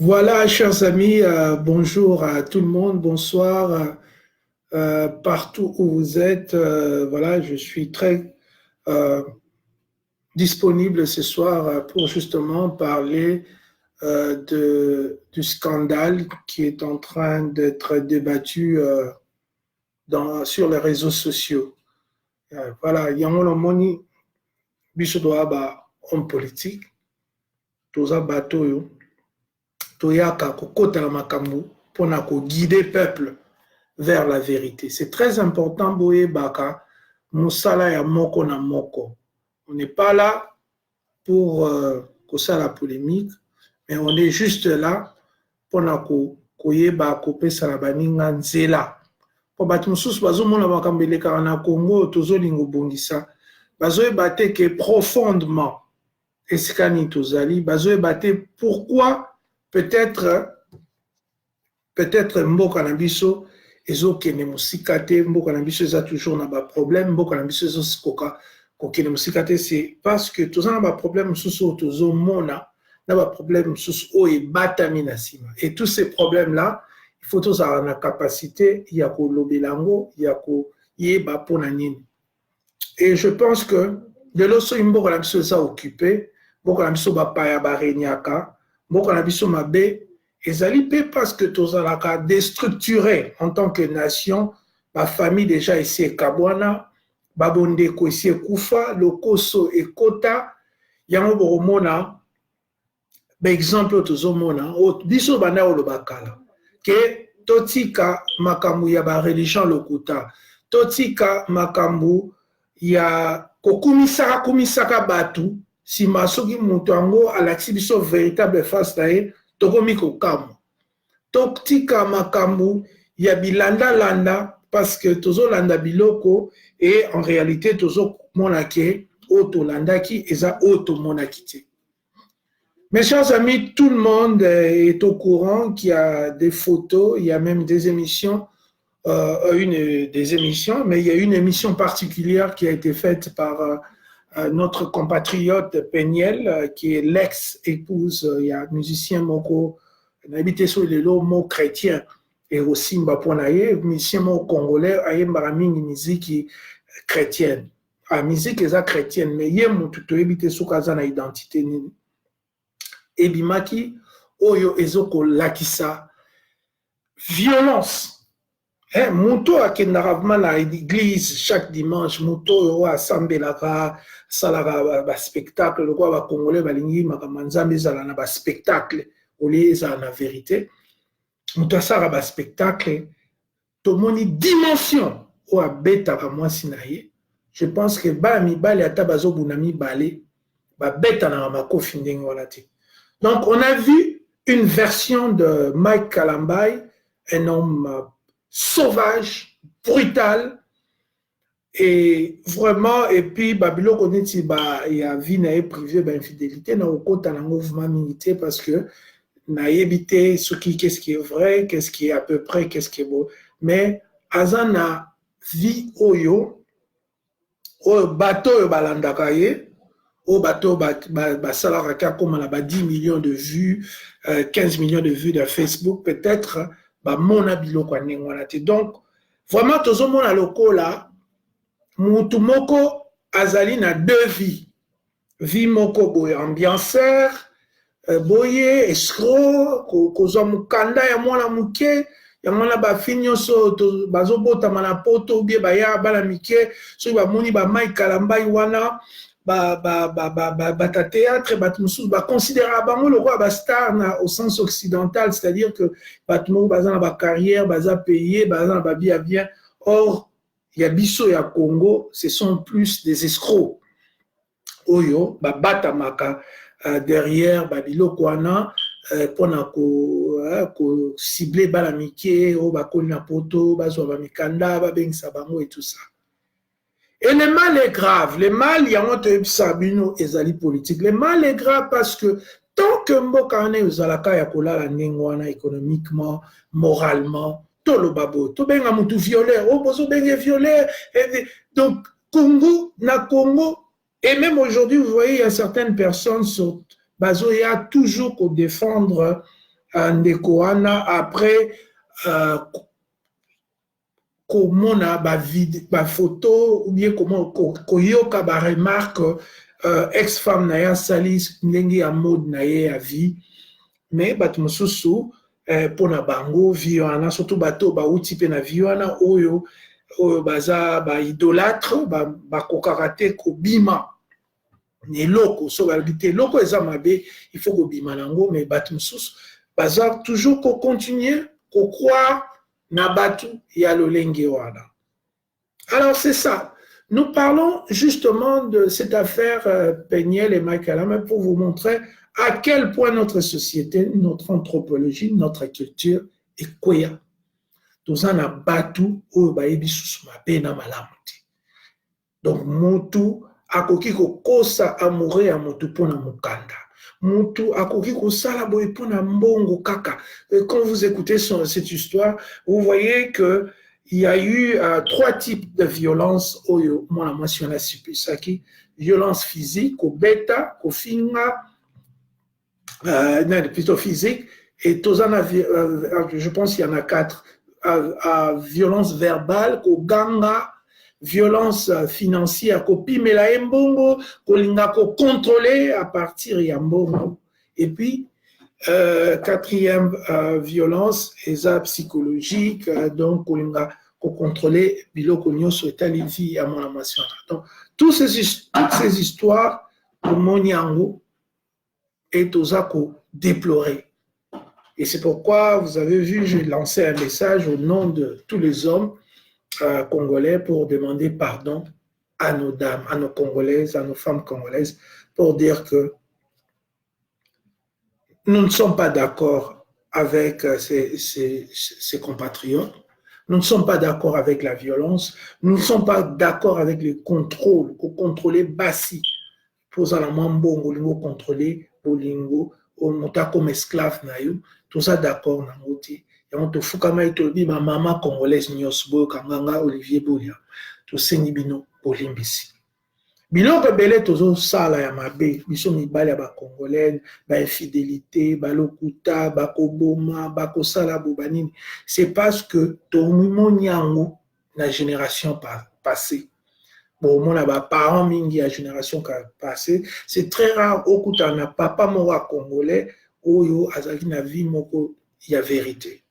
Voilà, chers amis, bonjour à tout le monde, bonsoir, partout où vous êtes. Voilà, je suis très euh, disponible ce soir pour justement parler du scandale qui est en train d'être débattu sur les réseaux sociaux. Voilà, il y a un moni, bisodoaba, homme politique, toza bateau, toyaka, kokota la makambu, pour guider le peuple vers la vérité. C'est très important, Boye Baka, Moussala ya Moko na Moko. On n'est pas là pour ça la polémique, mais on est juste là pour koyeba kopesa la baninga nzela. Po bato mosusu bazomona makambo elekaka na Congo tozolinga obongisa bazoyeba te ke profondément esika nini tozali bazoyeba te pourquoi peut-être mboka na biso ezokende mosika te, mboka na biso eza toujours na baproblème, mboka na biso ezokoka kokende mosika te, c'est parce que toza na baproblème mosusu oyo tozomona na baproblème mosusu oyo ebatami na nsima. Et tous ces problèmes-là, il faut tozala na capacité ya kolobela yango, ya koyeba mpona nini. Et je pense que lelo soki mboka na biso eza occupé, mboka na biso bapaya baregnaka, mboka na biso mabe ezali mpe parce que tozalaka déstructuré en tant que nation, bafamille déjà esi ekabwana, babondeko esi ekufa, lokoso ekota, yango bokomona baexemple oyo tozomona biso banda oloba kala ke totika makambo ya bareligion lokuta, totika makambo ya kokumisaka bato nsima soki moto yango alakisi biso véritable face na ye tokomi kokamwa, totika makambo ya bilandalanda parce que tozolanda biloko et en réalité tozomona ke oyo tolandaki eza oyo tomonaki te. Mes chers amis, tout le monde est au courant qu'il y a des photos, il y a même des émissions, des émissions, mais il y a une émission particulière qui a été faite par notre compatriote Peniel, qui est l'ex-épouse, il y a un musicien Moko, habité sur le mot chrétien, et aussi Mbaponaye, musicien Moko congolais, aye mbaraming musique chrétienne. La musique est chrétienne, mais il y a mon tuto habité sur Kazana identité. Ebimaki, oyo ezoko lakisa, violence. Moto akendaka na l'église chaque dimanche, moto oyo asambelaka salaka ba spectacle lokwa ba congolais balingi makambo nzambe ezala na ba spectacle olie ezala na vérité. Moto asala ba spectacle tomoni dimension oyo abetaka mwasi na ye. Je pense que bana mibale ata bazobuna mibale babetanaka makofi ndenge wana te. Donc on a vu une version de Mike Kalambai, un homme sauvage, brutal, et vraiment, et puis Babylon connaît il y a vie na privé d'infidélité, na okota na mouvement militaire parce que na évité ce qui qu'est-ce qui est vrai, qu'est-ce qui est à peu près, qu'est-ce qui est beau, mais azana vie oyo bateau balandaka ye, au bateau basalaka comme on a 10 millions de vues, 15 millions de vues de Facebook, peut-être mona biloko ndenge wana te. Donc vraiment tozomona lokola mutu moko azali na deux vies, vie moko boye ambianceur, boye escroc, kozwa mukanda ya mwana muke yango na bafille nyonso bazobotama na poto ubie baya bana mike soki bamoni Mike Kalambai wana bata théâtre bato mosusu baconsidéra bango lokola bastar au sens occidental, c'est-à-dire que bato moko baza na bacarrière baza payé baza na babi ya bien. Or ya biso ya Congo ce sont plus des escrocs oyo babatamaka derrière babiloko wana mpona kocible bana mike oyo bakoli na poto bazwa bamikanda babengisa bango et tout ça. Et le mal est grave. Le mal, il y a un sabino ezali politique. Le mal est grave parce que tant que mboka ane uzalaka ya kolala nengwana économiquement, moralement, tolo babo, to benga mutu violeur, oh bozo benga violeur. Donc Congo, na Congo, et même aujourd'hui, vous voyez, il y a certaines personnes sur Bazo, il y a toujours qu'au défendre ndeko wana après komona ba photo ou bien comment koyoka ba remarque ex-femme na ya sali ndenge ya mode na ye ya vie mais bato mosusu pona bango vie wana surtout bato bauti pe na vie wana oyo baza ba idolâtre bakokaka te kobima eloko so balobi te eloko eza mabe il faut kobima nango mais bato mosusu baza toujours kocontinue kokroire na bato ya lolenge wana. Alors c'est ça. Nous parlons justement de cette affaire Peniel et Michael Hamel pour vous montrer à quel point notre société, notre anthropologie, notre culture est koya. Tous en a battu au baebi sous ma peine à malamuti. Donc mutu akoki ko kosa amouré à mutu pona mukanda. Mutu akoki ko sala boy pona mbongo kaka. Et quand vous écoutez cette histoire, vous voyez que il y a eu 3 types de violences. Moi, la mention la Saki, violence physique, au bêta, au finga, non, plutôt physique, et je pense qu'il y en a 4. Violence verbale, au ganga, violence financière, au pimela mbongo, au linga, au contrôler à partir de mbongo. Et puis, 4e violence, eza psychologique, donc on a contrôler biloko nyonso etali à mon amation. Donc toutes ces histoires pour Moniango et Tozako déplorer. Et c'est pourquoi vous avez vu, j'ai lancé un message au nom de tous les hommes congolais pour demander pardon à nos dames, à nos Congolaises, à nos femmes congolaises, pour dire que nous ne sommes pas d'accord avec ces compatriotes, nous ne sommes pas d'accord avec la violence, nous ne sommes pas d'accord avec le contrôle, pour contrôler Bassi, pour la mambongo, pour contrôler Bolingo, au monta comme esclave, tout ça d'accord, et on te fout comme il ma maman congolaise, Nyosbo, Kanganga, Olivier Boulia, tout ça, Nibino, Bolimbisi. Biloko belé tozo sala ya mabe biso mibali ya ba congolais ba infidélité ba lokuta ba koboma ba kosala bobanini c'est parce que tomoni yango na génération passée bon mona ba parents mingi ya génération passée c'est très rare okuta na papa moko congolais oyo azaki na vie moko ya vérité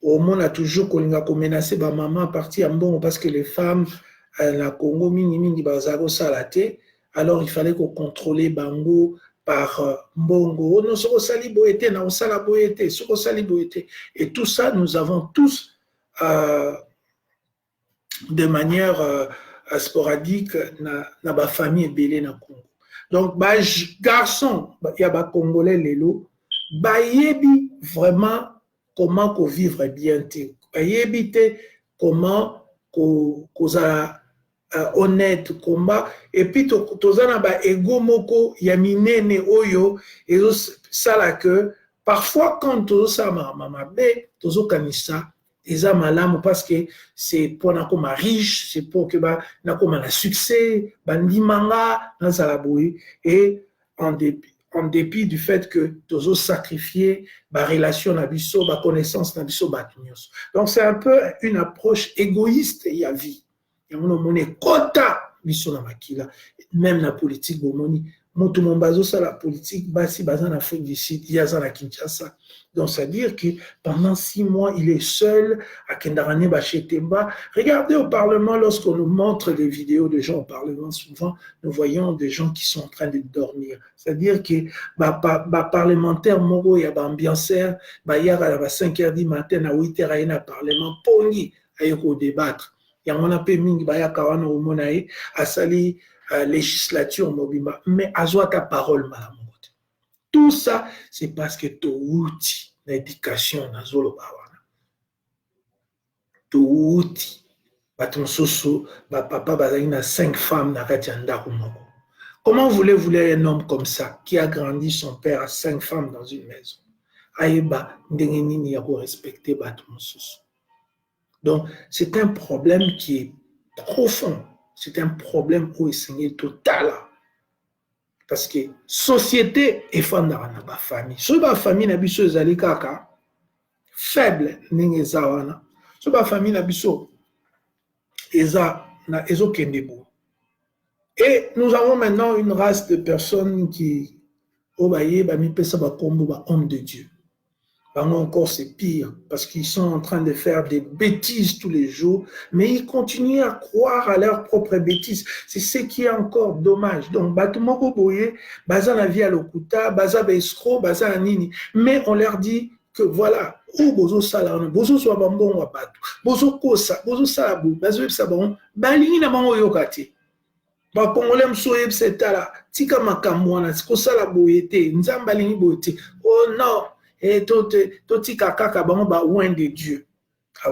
au monde a toujours kolinga ko menacer ba maman partir mbongo parce que les femmes la Congo mingi bazako salate alors il fallait qu'on contrôler bango par mbongo non soko sali boete na osala boete soko sali boete et tout ça nous avons tous de manière sporadique na ba famille belé na Congo donc ba garçon ya ba congolais lelo ba yebi vraiment comment ko vivre bien te ba yebi te comment kozala honnête combat et puis tozana ba ego moko ya minene oyo ezo sala que parfois quand tozo mama be tozo kanisa eza malamu parce que c'est pour na comme riche c'est pour que ba na comme la succès bandimanga na sala boy et en dépit du fait que tozo sacrifier ba relation na biso ba connaissance na biso ba nyos donc c'est un peu une approche égoïste ya vie. On est quota biso na makila même la politique bomoni moto mombazo ça la politique basi baza en Afrique du Sud yaza na Kinshasa donc c'est à dire que pendant 6 mois il est seul à Kendarane Bachetemba. Regardez au Parlement lorsqu'on nous montre des vidéos de gens au Parlement souvent nous voyons des gens qui sont en train de dormir c'est à dire que parlementaire moro ya ba ambianceur ba yara ba 5h du matin à 8h na parlement pongi ayoko débattre. Il y a un peu mingi baya kawana au monae asali législature mobima mais azwa ta parole malamote tout ça c'est parce que to outi l'éducation na zolo bawana to outi baton soso ba papa bazali na 5 femmes na kati ya ndako moko. Comment voulez-vous un homme comme ça qui a grandi son père à 5 femmes dans une maison ayeba ndenge nini ya ko respecter baton soso. Donc, c'est un problème qui est profond. C'est un problème où il est total. Parce que société est fondée na ba famille. So ba famille na biso ezali kaka faible ninge zawana. So ba famille na biso eza na ezokende bo. Et nous avons maintenant une race de personnes qui obaye ba mi pesa ba kombo ba homme de Dieu. Encore c'est pire parce qu'ils sont en train de faire des bêtises tous les jours, mais ils continuent à croire à leurs propres bêtises. C'est ce qui est encore dommage. Donc, Batumoko Boye, Baza la vie à l'Okuta, Baza Besro, Baza Nini. Mais on leur dit que voilà, ou Bozo Salano, Bozo Swabambon Wabatu, Bozo Kosa, Bozo Salabou, Bazo Sabon, Balini Namango Yokati. Ba Congolais msoye bsetala, tika makamwana, Kosa Boyete, Nzambalini Boyete. Oh non! Et tout kaka ouin de Dieu.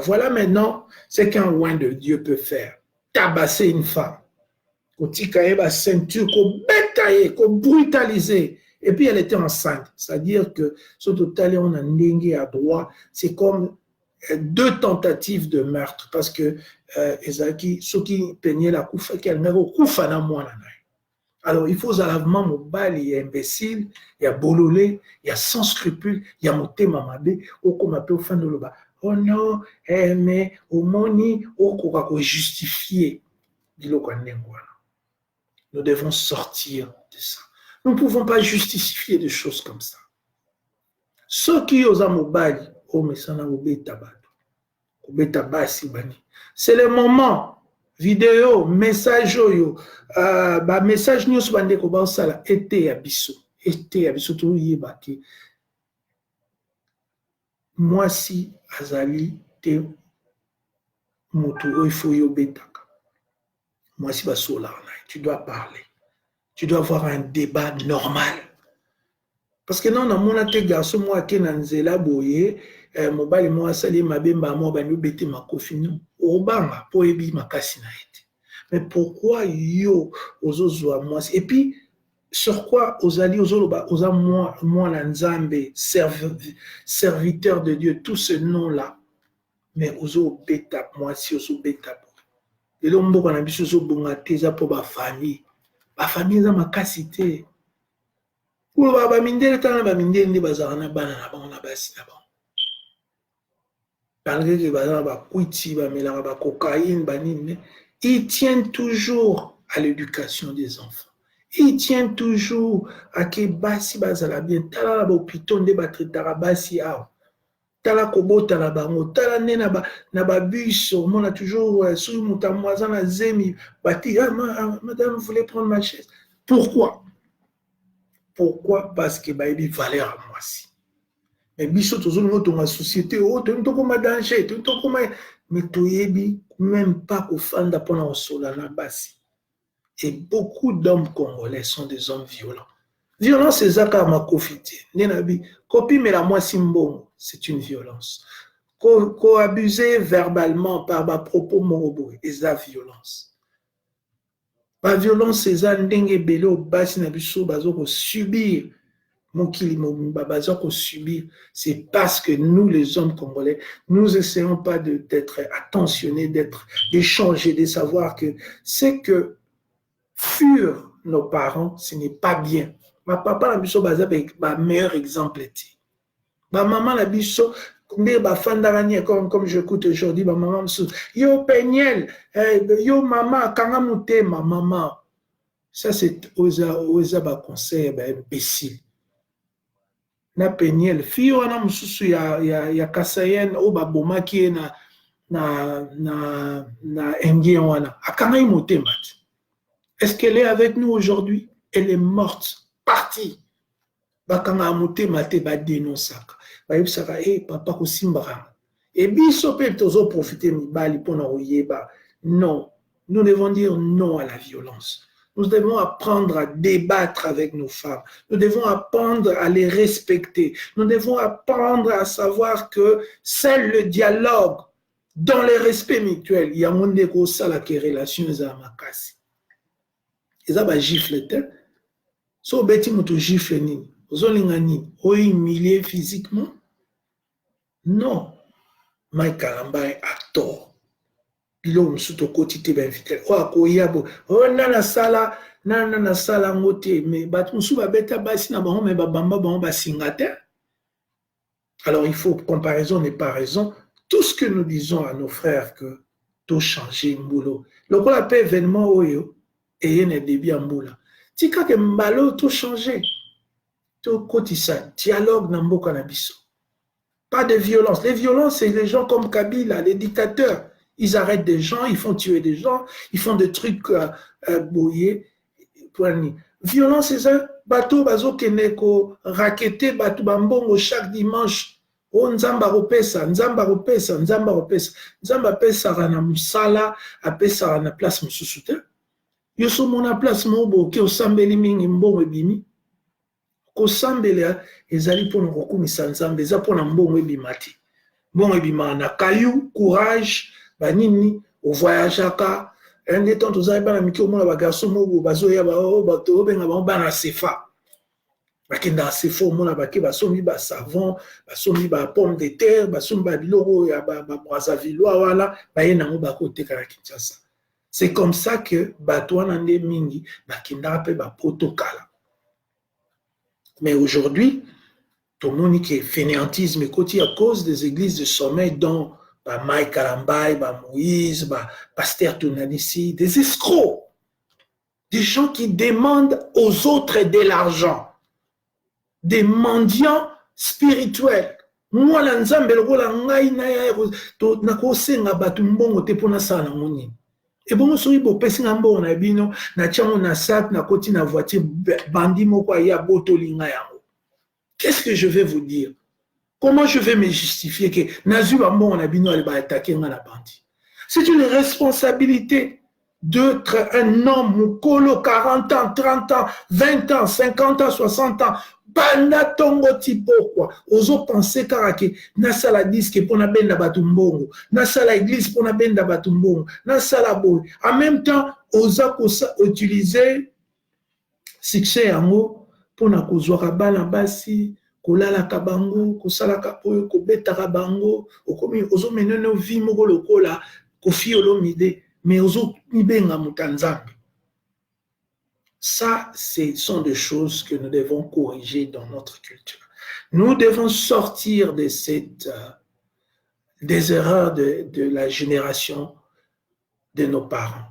Voilà maintenant ce qu'un ouin de Dieu peut faire. Tabasser une femme. Ko ceinture, ko bétailler, ko brutaliser. Et puis elle était enceinte. C'est-à-dire que ce total on a ndengue à droit, c'est comme 2 tentatives de meurtre parce que Ezaki, ceux qui peignaient la koufa, qui a le koufa na mwana. Alors, il faut zalavement mobile, il y a imbécile, il y a bololé, il y a sans scrupule, il y a moté mamabé, au comme appelle au fin de l'oba. Oh non, mais au moni, au quoi justifier. Nous devons sortir de ça. Nous ne pouvons pas justifier des choses comme ça. Ceux qui osent mobile, oh mais ça n'a pas c'est le moment. Vidéo, message message nyonso bandeko baosala ete ya biso toyeba ke mwasi azali te moto oyo ifo yobetaka mwasi basolaka na tu dois parler, tu dois avoir un débat normal parce que non namona te garçon mo ake na nzela boye mobali mo asali mabemba mo bandi obete makofi no obanga po ebi makasi na ete. Mais pourquoi yo ozozwa moi et puis sur quoi ozali ozoloba oza moi na nzambe serviteur de Dieu tout ce nom là mais ozo beta moi si ozo beta et le mboka na biso ozo bonga teza po ba famille za makasi te pour ba mindele tana ba mindele ndi bazana na bana na bango na basi na bango. Malgré que cocaïne, ils tiennent toujours à l'éducation des enfants. Ils tiennent toujours à que basi bazala bien. Tala ba piton de batritara basi ao. Tala kobo tala bango. Tala ne na ba bus. On a toujours sous mutamoisa na zemi. Bati, madame, vous voulez prendre ma chaise. Pourquoi? Pourquoi? Parce que baïbi valeur à moi si. Mais biso tozolingo tonga société oh tokoma danger tokoma mais toyebi même pas kofanda pona osola na basi. Et beaucoup d'hommes congolais sont des hommes violents. Violence ezaka makofiti nenabi kopi mela moi simbongo c'est une violence. Abuser verbalement par ba propos morobo eza violence. Ba violence eza ndenge belo basi na biso bazoko subir. C'est parce que nous, les hommes congolais, nous essayons pas d'être attentionnés, de changer, de savoir que ce que furent nos parents, ce n'est pas bien. Ma papa, la biso, ma meilleur exemple était. Ma maman, la biso, comme j'écoute aujourd'hui, ma maman, yo Peniel, yo maman, kangamute, ma maman. Ça, c'est oza conseil, imbécile. Na Peniel fille wana mususu ya Kasayen o babomaki na indien wana akangai motema. Est-ce qu'elle est avec nous aujourd'hui? Elle est morte, partie. Bakanga motema te ba dénonçaka. Ba yebisaka papa ko simbara. Et biso pe tozo profiter mibali pona oyeba. Non, nous devons dire non à la violence. Nous devons apprendre à débattre avec nos femmes. Nous devons apprendre à les respecter. Nous devons apprendre à savoir que seul le dialogue, dans le respect mutuel, il y a mon négo ça la relation à makasi. Et ça va gifler. So beti moto gifle nini. Ozolingani, o humilier physiquement? Non. Mike Kalamba est acteur. Bilo msuto koti te ben vitel. O akoyabo. O nana sala na sala ngote mais bato musu ba beta basi na bango mais ba bamba bango ba singate. Alors il faut comparaison n'est pas raison. Tout ce que nous disons à nos frères que tout changer mbolo. Lokola pe événement oyo et ne débit mbula. Tika ke mbalo tout changer. Tout kotisa dialogue na mboka na biso. Pas de violence. Les violences, c'est les gens comme Kabila, les dictateurs. Ils arrêtent des gens, ils font tuer des gens, ils font des trucs bouillés. Violence, c'est ça. Bateau, bazo keneko, raqueté, bateau bambongo chaque dimanche. Oh, nzamba ropesa, nzamba ropesa, nzamba ropesa. Nzamba pesa rana musala, apesa rana place mususute. Yoso mona place mobo, ke osambeli mingi mbongo ebimi. Kosambela ezali pona kokumisa nzambe eza pona mbongo ebimati mbongo ebima na kayu courage banini au voyageaka un des temps tozali bana miki omona bagarso moko bazoya bato obenga bango bana sefa bakenda sefa omona bake basombi ba savon basombi ba pomme de terre basombi ba biloko ya ba Brazzaville wala baye nango bakoteka na Kinshasa. C'est comme ça que bato wana nde mingi bakenda pe ba protokala. Mais aujourd'hui, tout le monde qui est fainéantisme à cause des églises de sommeil dont Mike Kalambaye, Moïse, Pasteur Tounanici, des escrocs, des gens qui demandent aux autres de l'argent, des mendiants spirituels. Moi, la nzambe lokola ngai na kosenga batu mbongo te pona sala ngoni. Et bon, soki bo pesi ngambo na bino na tiango na sac na koti na voiture bandi moko ya botolinga yango. Qu'est-ce que je vais vous dire? Comment je vais me justifier que nazu bambo na bino ali ba attaquer nga na bandi? C'est une responsabilité d'être un homme mukolo 40 ans, 30 ans, 20 ans, 50 ans, 60 ans. Banda tongo tipo quoi. Ozo penser karake na sala disque pona benda batumbongo, na sala église pona benda batumbongo, na sala boy. En même temps, oza utiliser succès yango pona kozwaka bana basi, kolala kabango, kosala kapoyo, kobeta kabango, okomi ozo meneno vi moko lokola kofi olomide, mais ozo mibenga mutanzambe. Ça, ce sont des choses que nous devons corriger dans notre culture. Nous devons sortir de des erreurs de la génération de nos parents.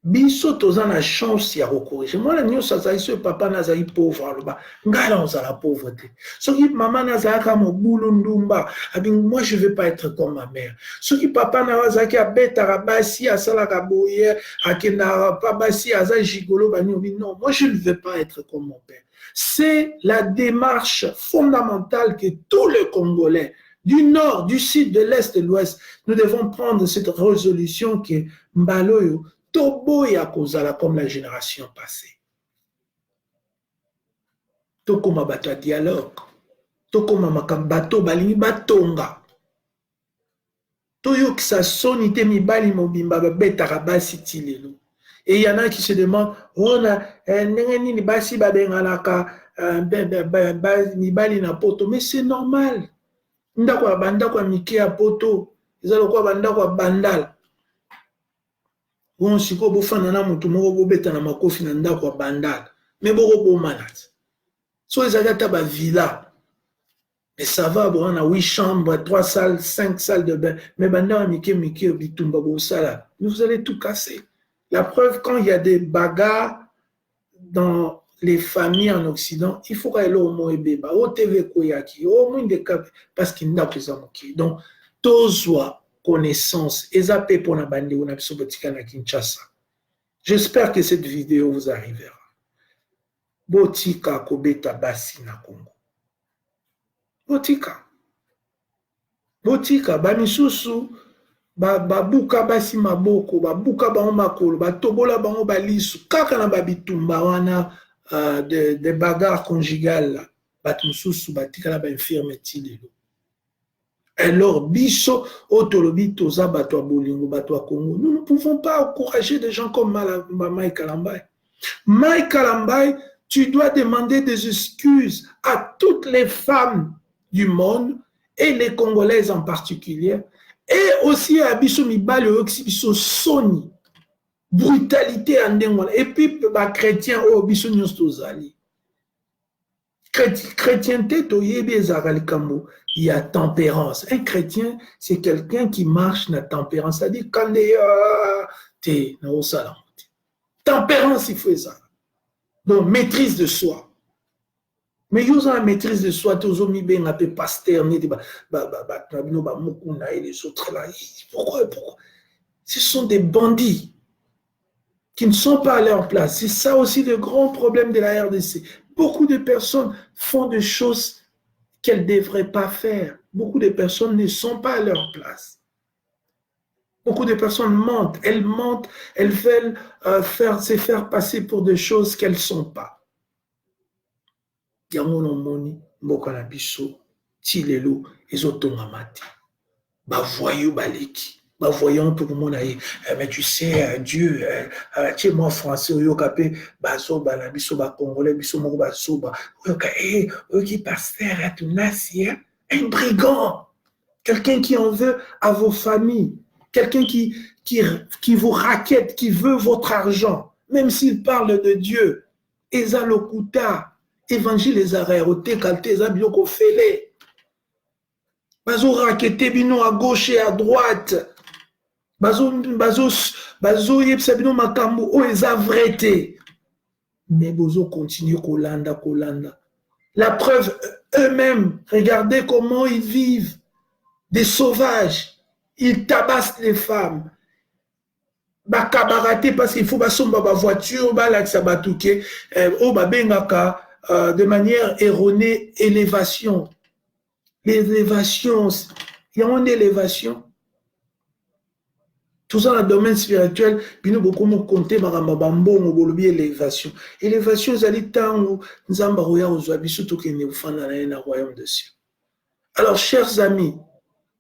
Biso toza na chance ya corriger. Moi, la nyonso azali so papa nazali pauvre aloba, ngala ozala pauvreté. Soki maman nazala ka mobulu ndumba, moi je veux pas être comme ma mère. Soki papa nazaki abeta rabasi asala ka boyer, akena pa basi azali gigolo bani obi non, moi je ne veux pas être comme mon père. C'est la démarche fondamentale que tous les Congolais du nord, du sud, de l'est, de l'ouest, nous devons prendre cette résolution que Mbaloyo Toboya kozala comme la génération passée. Tokoma bato dialogue. Tokoma makambato balingi batonga. Toyo kisa soni te mibali mobimba babeta rabasi tilelo. Et il y en a qui se demandent, on a nini basi babengalaka mibali na poto, mais c'est normal. Ndako banda kwa mike ya poto, ezalo kwa banda kwa bandal. On siko bofana na mutu moko bobeta na makofi na ndako ya bandal mais boko bomanat so ezalata ba villa mais ça va bon on a 8 chambres 3 salles 5 salles de bain mais banda mike bitumba bosala vous allez tout casser. La preuve, quand il y a des bagarres dans les familles en Occident, il faut qu'elle ait au moins bébé au TV koyaki au moins des cas parce qu'il n'a pas ça. Donc tozwa connaissance. J'espère que cette vidéo vous arrivera. Botika kobeta basi na Congo. Botika. Botika bamisusu babuka basi maboko, babuka bango makolo, batobola bango balisu, kaka na babitumba wana de bagarres conjugales. Batumususu batika na ba infirme tilelo. Alors, biso, otolobi, toza, bato bolingo, bato Congo. Nous ne pouvons pas encourager des gens comme Mike Kalambaye. Mike Kalambaye, tu dois demander des excuses à toutes les femmes du monde, et les Congolaises en particulier, et aussi à biso mibale, biso soni. brutalité en ndenge et puis ba chrétien o biso nyonso tozali chrétienté toyebi ezalaka likambo ya tempérance. Un chrétien c'est quelqu'un qui marche na tempérance, c'est-à-dire quand te na osala tempérance il faut ça. Donc maîtrise de soi. Mais ils ont la maîtrise de soi, tous ont mis bien un peu pasteur, les autres là. Pourquoi? Ce sont des bandits qui ne sont pas à leur place. C'est ça aussi le grand problème de la RDC. Beaucoup de personnes font des choses qu'elles ne devraient pas faire. Beaucoup de personnes ne sont pas à leur place. Beaucoup de personnes mentent, elles veulent se faire passer pour des choses qu'elles ne sont pas. Yango no moni mboka na biso ti lelo ezotonga te bavoyou baleki bavoyant tout le monde aye mais tu sais Dieu tu moi français oyoka pe baso bana biso ba congolais biso moko baso ba oyoka oyoki pasteur atunasi un brigand, quelqu'un qui en veut à vos familles, quelqu'un qui vous raquette, qui veut votre argent, même s'il parle de Dieu. Eza lokuta évangile ezara roté kalté eza biloko fele. Bazo raqueter bino à gauche et à droite. Bazo yebisa bino makambo o eza vrai. Mais bozo continue kolanda. La preuve, eux-mêmes, regardez comment ils vivent. Des sauvages. Ils tabassent les femmes. Bakabarate parce qu'il faut basomba ba voiture, balaksa batouke, o babengaka de manière erronée élévation. L'élévation, il y a une élévation. Tout ça dans le domaine spirituel, bino beaucoup m'ont compté maramba bambongo bolobi élévation. Élévation, zali tango nzamba roya ozabisu to kene ufana na royaume de cieux. Alors chers amis,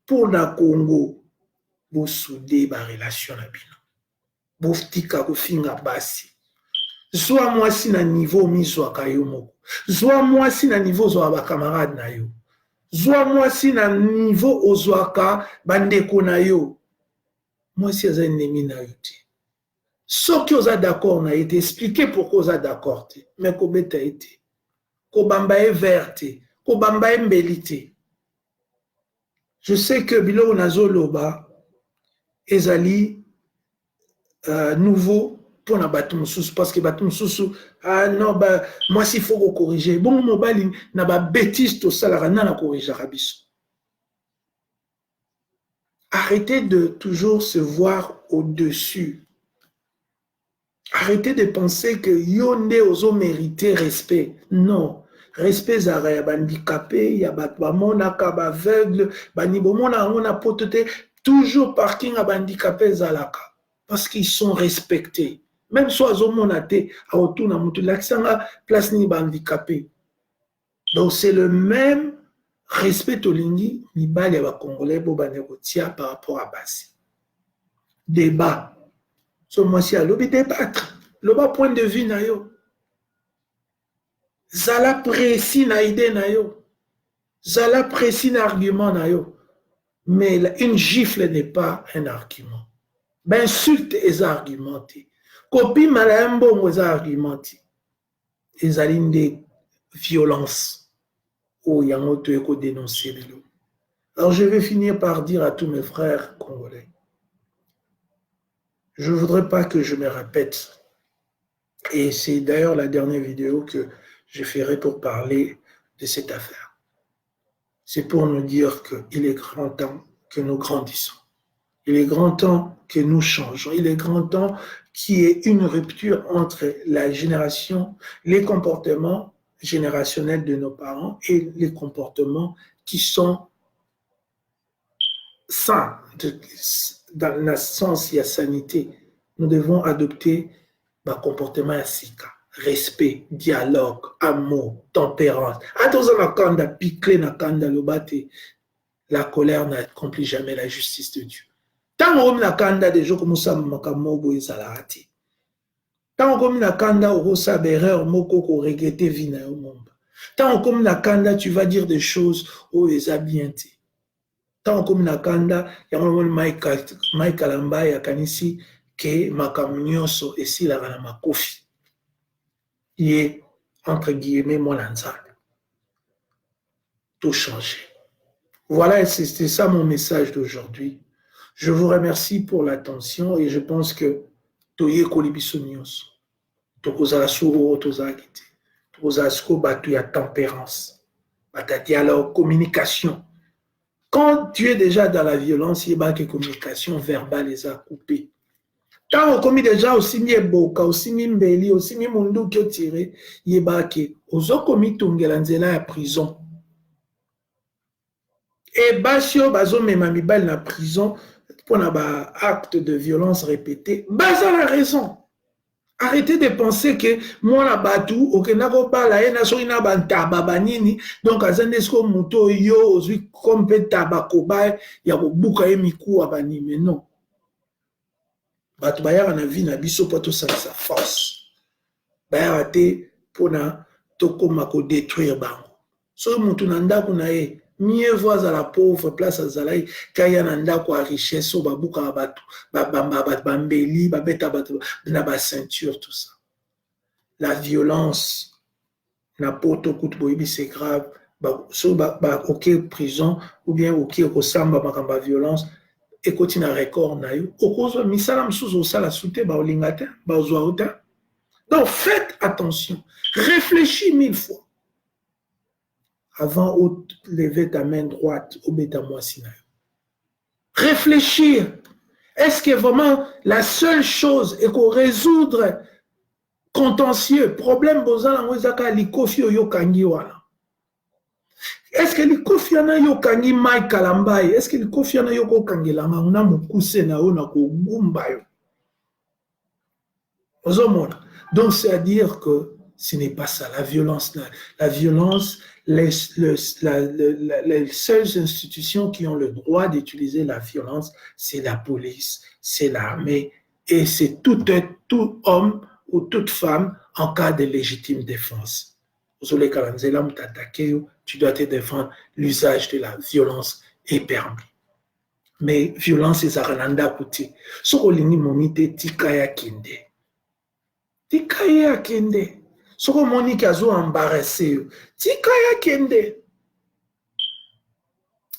pour la Congo, vous soudez ma relation na bino. Boftika kofinga basi. Soit moi si na niveau miso akayo moko. Soit moi si na niveau zo ba camarade na yo. Soit moi si na niveau ozwaka bandeko na yo. Moi si aza ennemi na yo te. Soki oza d'accord na été expliquer pourquoi oza d'accord te. Mais ko beta été. Ko bamba e verte, ko bamba e mbelite. Je sais que bilo nazoloba ezali nouveau pour la bateau sous parce que bateau sous non bah moi s'il faut corriger bon mobile na ba bêtise tout ça la na corriger rabiso. Arrêtez de toujours se voir au-dessus. Arrêtez de penser que yonde ozo mériter respect. Non, respect zara ya handicapé, ya ba mona ka ba aveugle, ba nibo mona on a poteté toujours parking à handicapé zalaka. Parce qu'ils sont respectés. Même si ils ont monaté à retour dans mon l'accent place ni handicapé. Donc c'est le même respect au lingi ni bali ba congolais bo banekotia par rapport à Bassi. Débat. Ce mois-ci à lobby débattre. Le bas point de vue na yo. Zala précis na idée na yo. Zala précis na argument na yo. Mais une gifle n'est pas un argument. Ben insulte est argumenté. Copie malambo est argumenté. Les alignes de violence. Oh, il y a un autre qui dénoncer. Alors je vais finir par dire à tous mes frères congolais. Je ne voudrais pas que je me répète. Et c'est d'ailleurs la dernière vidéo que je ferai pour parler de cette affaire. C'est pour nous dire qu'il est grand temps que nous grandissons. Il est grand temps que nous changeons. Il est grand temps qu'il y ait une rupture entre la génération, les comportements générationnels de nos parents et les comportements qui sont sains. Dans le sens, il y a sanité. Nous devons adopter un comportement asika. Respect, dialogue, amour, tempérance. La colère n'accomplit jamais la justice de Dieu. Tant qu'on a kanda des jours comme ça, makamobo et salati. Tant qu'on a kanda au rosa berreur, moko ko regretter vina au monde. Tant qu'on a kanda, tu vas dire des choses au esabiente. Tant qu'on a kanda, y a un Mike Kalamba, y a kanisi que makambo nyonso esilaka na makofi ye entre guillemets mwana nzambe. Tout changer. Voilà, c'est ça mon message d'aujourd'hui. Je vous remercie pour l'attention et je pense que toye kolibiso nyonso tokozala suro tozalaki te tokozala siko bato ya tempérance bato ya dialogue communication. Quand tu es déjà dans la violence, il y a une communication verbale les a coupées. Quand on commis déjà aussi mi eboka aussi mi mbeli aussi mi mundu qui tiré, il y a que ozo commis tungela nzela ya prison. Et basio bazo mema mibali na prison pour na ba acte de violence répété. Baza la raison. Arrêtez de penser que moi la batou ok nako pala ena so ina bantaba banini donc azende sko moto yo ozwi kompe tabako ba ya kobuka emiku abani mais non. Bato bayaka na vie na biso po to sa force. Bayaka te pona tokoma ko détruire bango. So moto na ndako na ye mieux vaut à la pauvre place à Zalaï kaya na ndako a richesse o babuka bato bambeli babeta bato na ba ceinture tout ça. La violence na poto kutu boyibi c'est grave so ok prison ou bien ok kosamba makamba violence et continue à record na yo okozo misala msuzo sala soute ba olingata ba ozwa uta. Donc faites attention, réfléchis 1000 fois avant de lever ta main droite au bêta-moi-sinaï. Réfléchir. Est-ce que vraiment la seule chose est qu'on résoudre contentieux, problème, est-ce que les kofiana yo kangi mai kalambai? Est-ce que les kofiana yo ko kangela on a mukuse na ona ko gumba yo? Donc c'est à dire que ce n'est pas ça, la violence. La violence, les seules institutions qui ont le droit d'utiliser la violence, c'est la police, c'est l'armée, et c'est tout homme ou toute femme en cas de légitime défense. Tu dois te défendre, l'usage de la violence est permis. Mais violence, c'est Zarananda Kuti. Sokolini momite tikaya kinde. Tikaya kende. Soko Monique a embarrassé. Tikaya kende.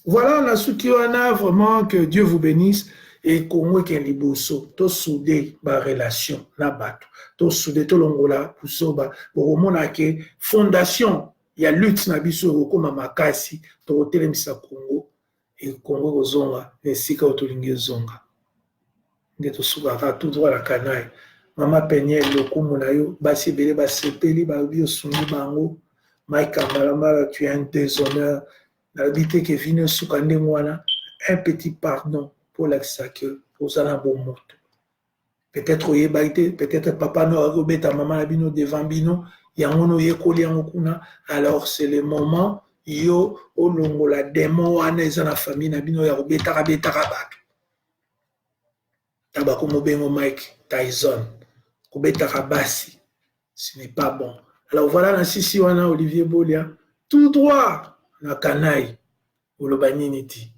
Voilà, on a su qu'il y en a vraiment, que Dieu vous bénisse. Et Congo qui est liboso, to soudé ba relation na bato, to soudé to longola puso ba bomona ke fondation ya lutte na biso ko makasi to telemisa Congo et Congo kozonga nesika otolingi zonga. Ndeto suka ka tout droit la canaille. Mama Peñel lokumu na yo basi bele basepeli ba bio sungi bango Mike Malamba, tu es un déshonneur na bité ke vino suka ndemwana un petit pardon pour l'exaque pour ça bon mot. Peut-être oyebaite, peut-être papa no agobeta maman la bino devant bino yangono yekoli yangokuna. Alors c'est le moment yo olongo la démon wana eza na famille na bino ya kobeta kabeta kabatu. Tabako mobengo Mike Tyson. Kobeta kabasi. Ce n'est pas bon. Alors voilà na sisi wana Olivier Bolia tout droit na kanaï ou le baniniti.